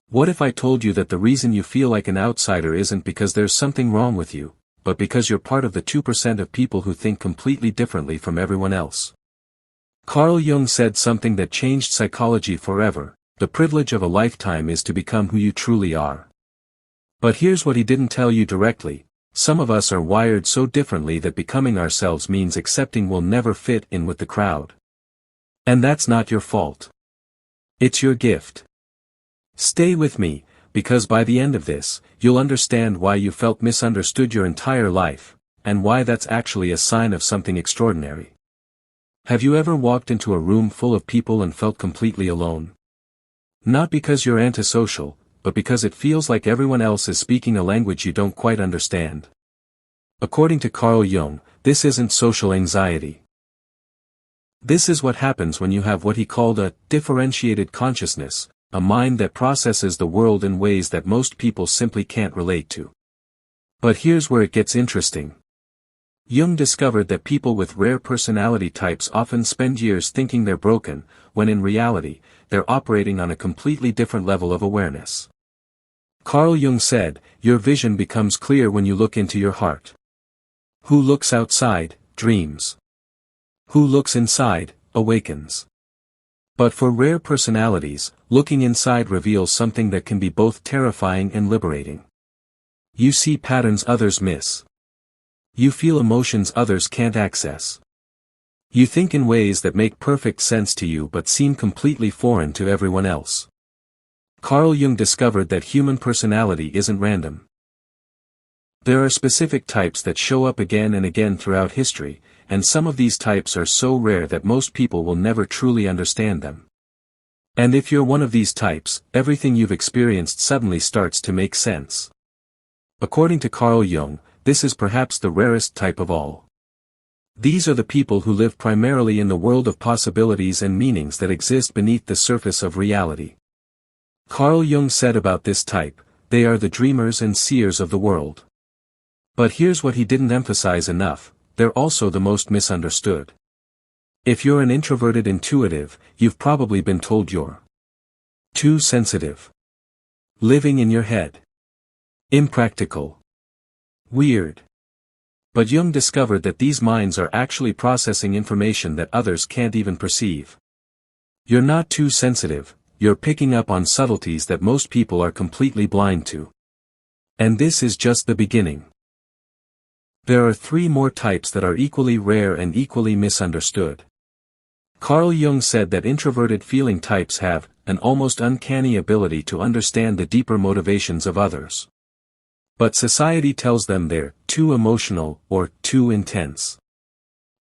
What if I told you that the reason you feel like an outsider isn't because there's something wrong with you, but because you're part of the 2% of people who think completely differently from everyone else? Carl Jung said something that changed psychology forever: the privilege of a lifetime is to become who you truly are. But here's what he didn't tell you directly: some of us are wired so differently that becoming ourselves means accepting we'll never fit in with the crowd. And that's not your fault. It's your gift. Stay with me, because by the end of this, you'll understand why you felt misunderstood your entire life, and why that's actually a sign of something extraordinary. Have you ever walked into a room full of people and felt completely alone? Not because you're antisocial, but because it feels like everyone else is speaking a language you don't quite understand. According to Carl Jung, this isn't social anxiety. This is what happens when you have what he called a differentiated consciousness, a mind that processes the world in ways that most people simply can't relate to. But here's where it gets interesting. Jung discovered that people with rare personality types often spend years thinking they're broken, when in reality, they're operating on a completely different level of awareness. Carl Jung said, "Your vision becomes clear when you look into your heart. Who looks outside, dreams. Who looks inside, awakens." But for rare personalities, looking inside reveals something that can be both terrifying and liberating. You see patterns others miss. You feel emotions others can't access. You think in ways that make perfect sense to you but seem completely foreign to everyone else. Carl Jung discovered that human personality isn't random. There are specific types that show up again and again throughout history, and some of these types are so rare that most people will never truly understand them. And if you're one of these types, everything you've experienced suddenly starts to make sense. According to Carl Jung, this is perhaps the rarest type of all. These are the people who live primarily in the world of possibilities and meanings that exist beneath the surface of reality. Carl Jung said about this type, they are the dreamers and seers of the world. But here's what he didn't emphasize enough: they're also the most misunderstood. If you're an introverted intuitive, you've probably been told you're too sensitive, living in your head, impractical, weird. But Jung discovered that these minds are actually processing information that others can't even perceive. You're not too sensitive, you're picking up on subtleties that most people are completely blind to. And this is just the beginning. There are 3 more types that are equally rare and equally misunderstood. Carl Jung said that introverted feeling types have an almost uncanny ability to understand the deeper motivations of others. But society tells them they're too emotional or too intense.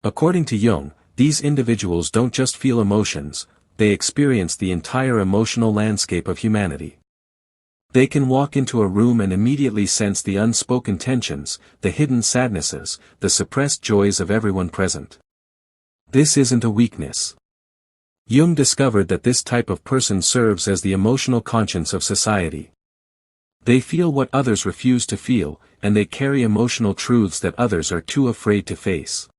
According to Jung, these individuals don't just feel emotions, they experience the entire emotional landscape of humanity. They can walk into a room and immediately sense the unspoken tensions, the hidden sadnesses, the suppressed joys of everyone present. This isn't a weakness. Jung discovered that this type of person serves as the emotional conscience of society. They feel what others refuse to feel, and they carry emotional truths that others are too afraid to face.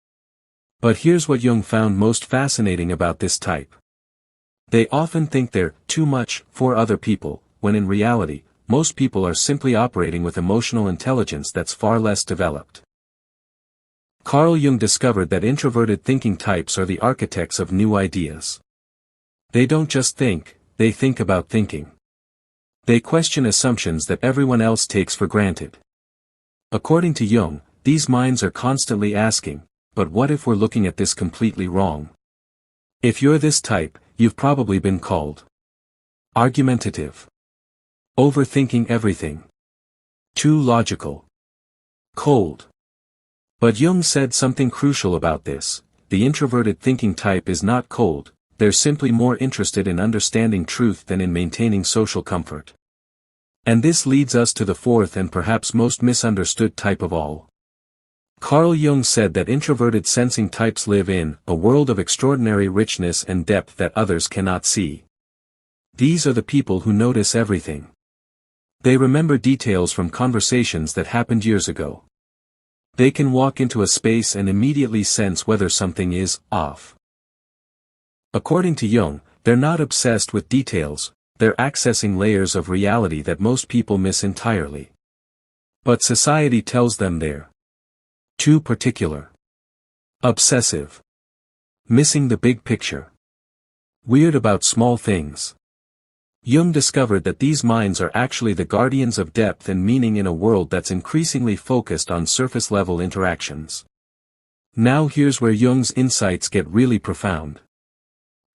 But here's what Jung found most fascinating about this type. They often think they're too much for other people, when in reality, most people are simply operating with emotional intelligence that's far less developed. Carl Jung discovered that introverted thinking types are the architects of new ideas. They don't just think, they think about thinking. They question assumptions that everyone else takes for granted. According to Jung, these minds are constantly asking, but what if we're looking at this completely wrong? If you're this type, you've probably been called argumentative, overthinking everything, too logical, cold. But Jung said something crucial about this: the introverted thinking type is not cold, they're simply more interested in understanding truth than in maintaining social comfort. And this leads us to the 4th and perhaps most misunderstood type of all. Carl Jung said that introverted sensing types live in a world of extraordinary richness and depth that others cannot see. These are the people who notice everything. They remember details from conversations that happened years ago. They can walk into a space and immediately sense whether something is off. According to Jung, they're not obsessed with details, they're accessing layers of reality that most people miss entirely. But society tells them they're too particular, obsessive, missing the big picture, weird about small things. Jung discovered that these minds are actually the guardians of depth and meaning in a world that's increasingly focused on surface-level interactions. Now here's where Jung's insights get really profound.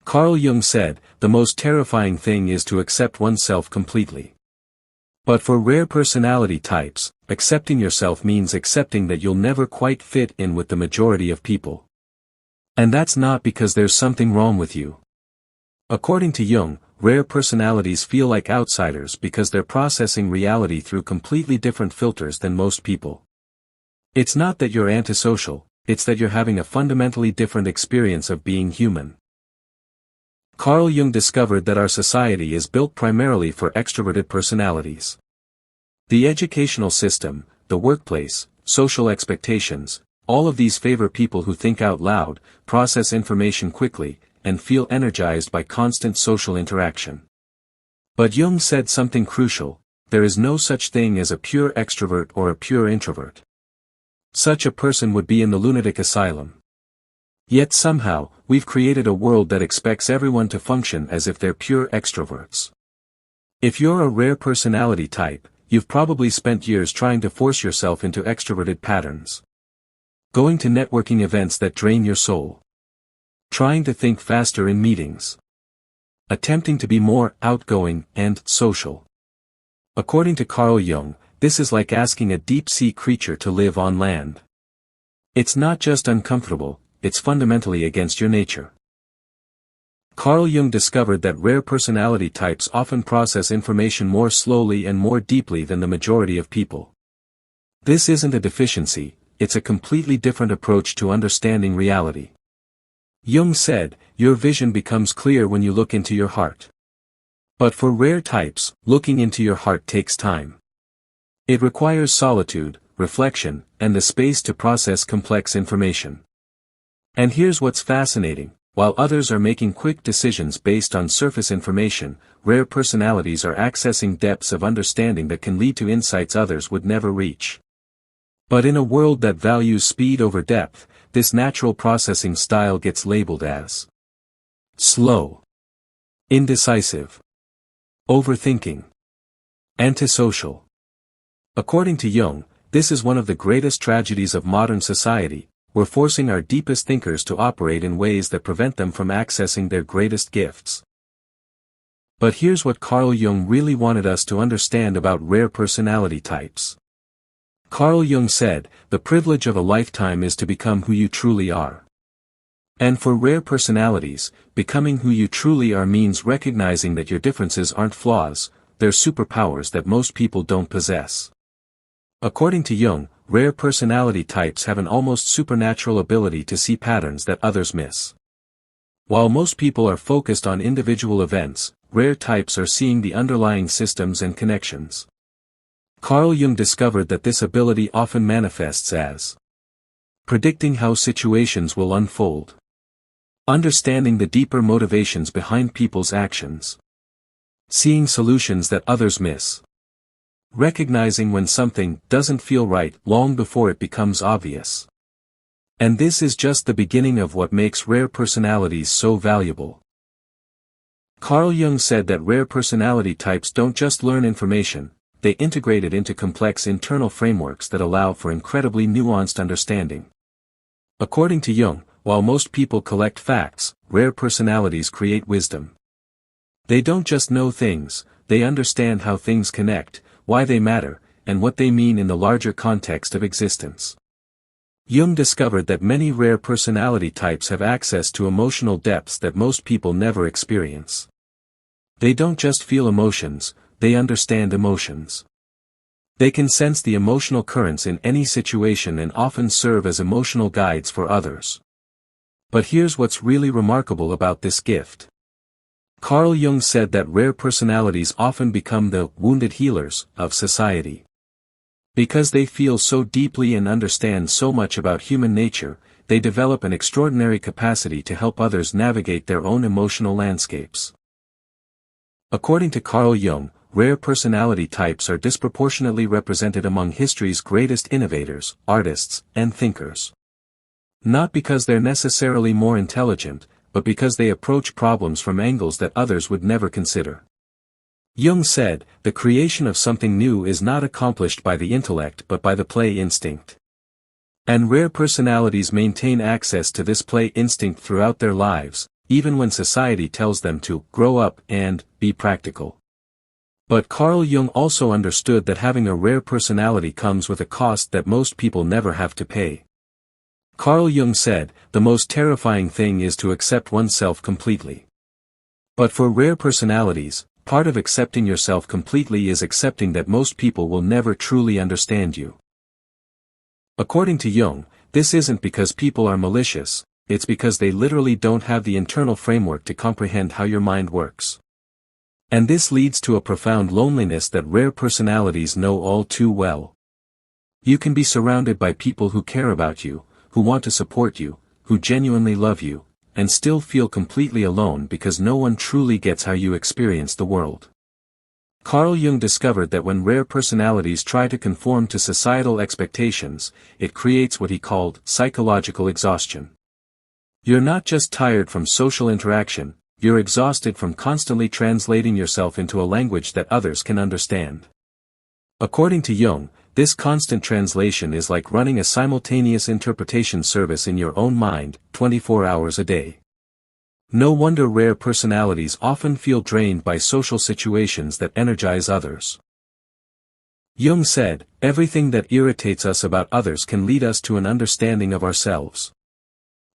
Carl Jung said, "The most terrifying thing is to accept oneself completely." But for rare personality types, accepting yourself means accepting that you'll never quite fit in with the majority of people. And that's not because there's something wrong with you. According to Jung, rare personalities feel like outsiders because they're processing reality through completely different filters than most people. It's not that you're antisocial, it's that you're having a fundamentally different experience of being human. Carl Jung discovered that our society is built primarily for extroverted personalities. The educational system, the workplace, social expectations, all of these favor people who think out loud, process information quickly, and feel energized by constant social interaction. But Jung said something crucial: there is no such thing as a pure extrovert or a pure introvert. Such a person would be in the lunatic asylum. Yet somehow, we've created a world that expects everyone to function as if they're pure extroverts. If you're a rare personality type, you've probably spent years trying to force yourself into extroverted patterns. Going to networking events that drain your soul. Trying to think faster in meetings. Attempting to be more outgoing and social. According to Carl Jung, this is like asking a deep-sea creature to live on land. It's not just uncomfortable, it's fundamentally against your nature. Carl Jung discovered that rare personality types often process information more slowly and more deeply than the majority of people. This isn't a deficiency, it's a completely different approach to understanding reality. Jung said, "Your vision becomes clear when you look into your heart." But for rare types, looking into your heart takes time. It requires solitude, reflection, and the space to process complex information. And here's what's fascinating: while others are making quick decisions based on surface information, rare personalities are accessing depths of understanding that can lead to insights others would never reach. But in a world that values speed over depth, this natural processing style gets labeled as slow, indecisive, overthinking, antisocial. According to Jung, this is one of the greatest tragedies of modern society. We're forcing our deepest thinkers to operate in ways that prevent them from accessing their greatest gifts. But here's what Carl Jung really wanted us to understand about rare personality types. Carl Jung said, "The privilege of a lifetime is to become who you truly are." And for rare personalities, becoming who you truly are means recognizing that your differences aren't flaws, they're superpowers that most people don't possess. According to Jung, rare personality types have an almost supernatural ability to see patterns that others miss. While most people are focused on individual events, rare types are seeing the underlying systems and connections. Carl Jung discovered that this ability often manifests as predicting how situations will unfold, understanding the deeper motivations behind people's actions, seeing solutions that others miss, recognizing when something doesn't feel right long before it becomes obvious. And this is just the beginning of what makes rare personalities so valuable. Carl Jung said that rare personality types don't just learn information, they integrate it into complex internal frameworks that allow for incredibly nuanced understanding. According to Jung, while most people collect facts, rare personalities create wisdom. They don't just know things, they understand how things connect, why they matter, and what they mean in the larger context of existence. Jung discovered that many rare personality types have access to emotional depths that most people never experience. They don't just feel emotions, they understand emotions. They can sense the emotional currents in any situation and often serve as emotional guides for others. But here's what's really remarkable about this gift. Carl Jung said that rare personalities often become the wounded healers of society. Because they feel so deeply and understand so much about human nature, they develop an extraordinary capacity to help others navigate their own emotional landscapes. According to Carl Jung, rare personality types are disproportionately represented among history's greatest innovators, artists, and thinkers. Not because they're necessarily more intelligent, but because they approach problems from angles that others would never consider. Jung said, the creation of something new is not accomplished by the intellect but by the play instinct. And rare personalities maintain access to this play instinct throughout their lives, even when society tells them to grow up and be practical. But Carl Jung also understood that having a rare personality comes with a cost that most people never have to pay. Carl Jung said, the most terrifying thing is to accept oneself completely. But for rare personalities, part of accepting yourself completely is accepting that most people will never truly understand you. According to Jung, this isn't because people are malicious, it's because they literally don't have the internal framework to comprehend how your mind works. And this leads to a profound loneliness that rare personalities know all too well. You can be surrounded by people who care about you, who want to support you, who genuinely love you, and still feel completely alone because no one truly gets how you experience the world. Carl Jung discovered that when rare personalities try to conform to societal expectations, it creates what he called psychological exhaustion. You're not just tired from social interaction, you're exhausted from constantly translating yourself into a language that others can understand. According to Jung, this constant translation is like running a simultaneous interpretation service in your own mind, 24 hours a day. No wonder rare personalities often feel drained by social situations that energize others. Jung said, everything that irritates us about others can lead us to an understanding of ourselves.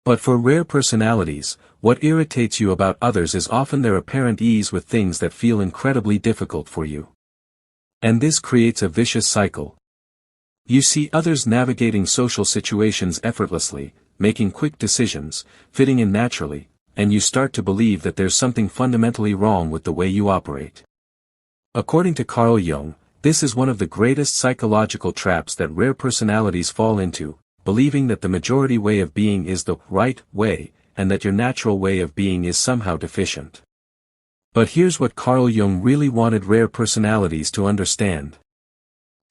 But for rare personalities, what irritates you about others is often their apparent ease with things that feel incredibly difficult for you. And this creates a vicious cycle. You see others navigating social situations effortlessly, making quick decisions, fitting in naturally, and you start to believe that there's something fundamentally wrong with the way you operate. According to Carl Jung, this is one of the greatest psychological traps that rare personalities fall into, believing that the majority way of being is the right way, and that your natural way of being is somehow deficient. But here's what Carl Jung really wanted rare personalities to understand.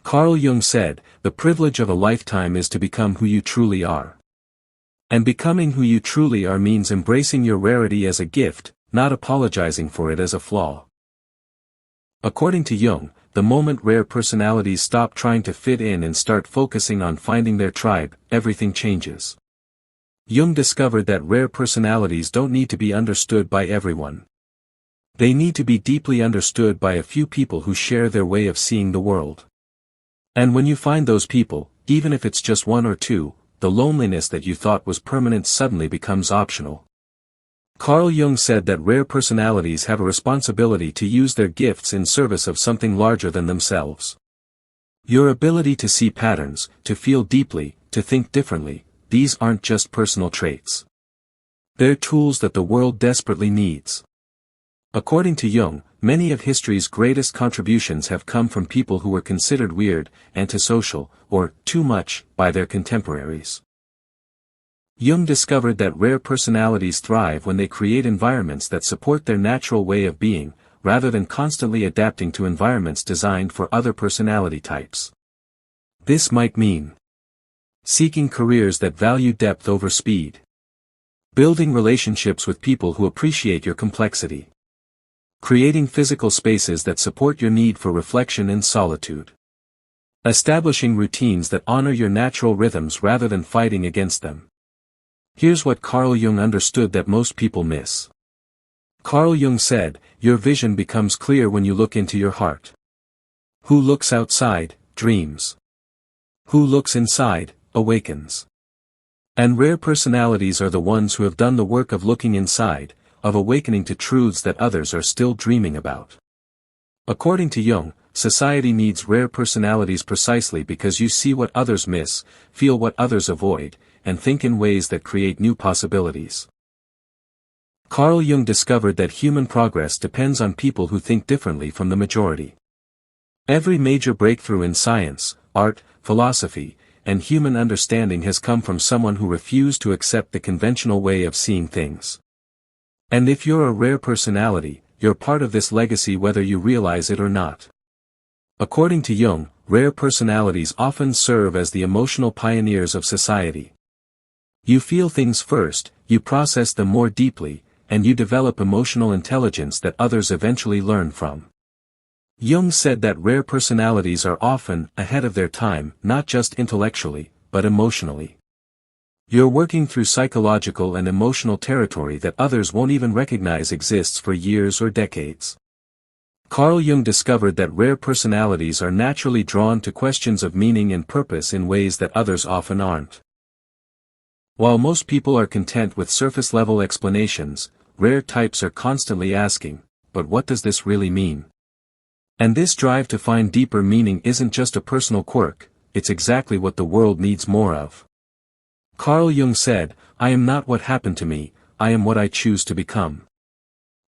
Carl Jung said, the privilege of a lifetime is to become who you truly are. And becoming who you truly are means embracing your rarity as a gift, not apologizing for it as a flaw. According to Jung, the moment rare personalities stop trying to fit in and start focusing on finding their tribe, everything changes. Jung discovered that rare personalities don't need to be understood by everyone. They need to be deeply understood by a few people who share their way of seeing the world. And when you find those people, even if it's just one or two, the loneliness that you thought was permanent suddenly becomes optional. Carl Jung said that rare personalities have a responsibility to use their gifts in service of something larger than themselves. Your ability to see patterns, to feel deeply, to think differently, these aren't just personal traits. They're tools that the world desperately needs. According to Jung, many of history's greatest contributions have come from people who were considered weird, antisocial, or too much by their contemporaries. Jung discovered that rare personalities thrive when they create environments that support their natural way of being, rather than constantly adapting to environments designed for other personality types. This might mean seeking careers that value depth over speed, building relationships with people who appreciate your complexity, creating physical spaces that support your need for reflection and solitude, establishing routines that honor your natural rhythms rather than fighting against them. Here's what Carl Jung understood that most people miss. Carl Jung said, your vision becomes clear when you look into your heart. Who looks outside, dreams. Who looks inside, awakens. And rare personalities are the ones who have done the work of looking inside, of awakening to truths that others are still dreaming about. According to Jung, society needs rare personalities precisely because you see what others miss, feel what others avoid, and think in ways that create new possibilities. Carl Jung discovered that human progress depends on people who think differently from the majority. Every major breakthrough in science, art, philosophy, and human understanding has come from someone who refused to accept the conventional way of seeing things. And if you're a rare personality, you're part of this legacy whether you realize it or not. According to Jung, rare personalities often serve as the emotional pioneers of society. You feel things first, you process them more deeply, and you develop emotional intelligence that others eventually learn from. Jung said that rare personalities are often ahead of their time, not just intellectually, but emotionally. You're working through psychological and emotional territory that others won't even recognize exists for years or decades. Carl Jung discovered that rare personalities are naturally drawn to questions of meaning and purpose in ways that others often aren't. While most people are content with surface-level explanations, rare types are constantly asking, but what does this really mean? And this drive to find deeper meaning isn't just a personal quirk, it's exactly what the world needs more of. Carl Jung said, "I am not what happened to me, I am what I choose to become."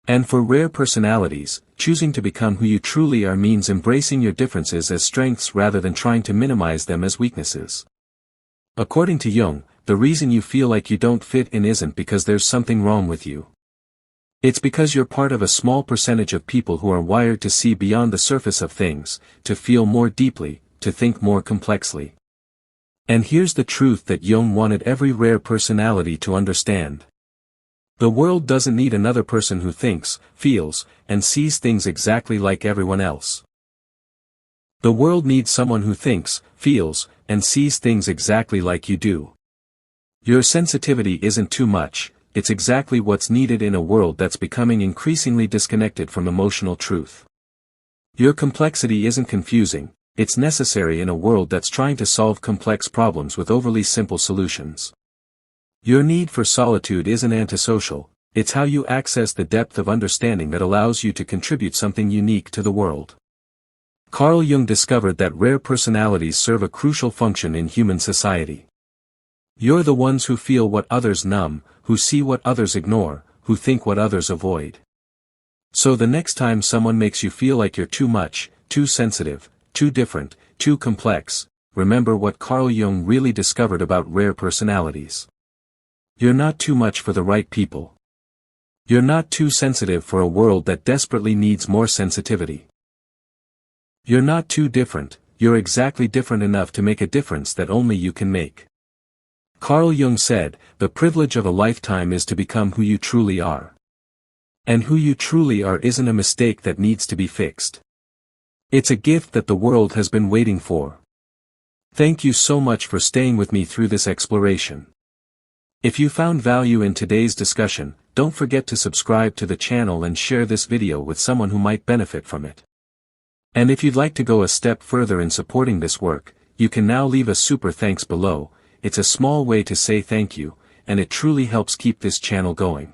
And for rare personalities, choosing to become who you truly are means embracing your differences as strengths rather than trying to minimize them as weaknesses. According to Jung, the reason you feel like you don't fit in isn't because there's something wrong with you. It's because you're part of a small percentage of people who are wired to see beyond the surface of things, to feel more deeply, to think more complexly. And here's the truth that Jung wanted every rare personality to understand. The world doesn't need another person who thinks, feels, and sees things exactly like everyone else. The world needs someone who thinks, feels, and sees things exactly like you do. Your sensitivity isn't too much, it's exactly what's needed in a world that's becoming increasingly disconnected from emotional truth. Your complexity isn't confusing, it's necessary in a world that's trying to solve complex problems with overly simple solutions. Your need for solitude isn't antisocial, it's how you access the depth of understanding that allows you to contribute something unique to the world. Carl Jung discovered that rare personalities serve a crucial function in human society. You're the ones who feel what others numb, who see what others ignore, who think what others avoid. So the next time someone makes you feel like you're too much, too sensitive, too different, too complex, remember what Carl Jung really discovered about rare personalities. You're not too much for the right people. You're not too sensitive for a world that desperately needs more sensitivity. You're not too different, you're exactly different enough to make a difference that only you can make. Carl Jung said, "The privilege of a lifetime is to become who you truly are." And who you truly are isn't a mistake that needs to be fixed. It's a gift that the world has been waiting for. Thank you so much for staying with me through this exploration. If you found value in today's discussion, don't forget to subscribe to the channel and share this video with someone who might benefit from it. And if you'd like to go a step further in supporting this work, you can now leave a super thanks below. It's a small way to say thank you, and it truly helps keep this channel going.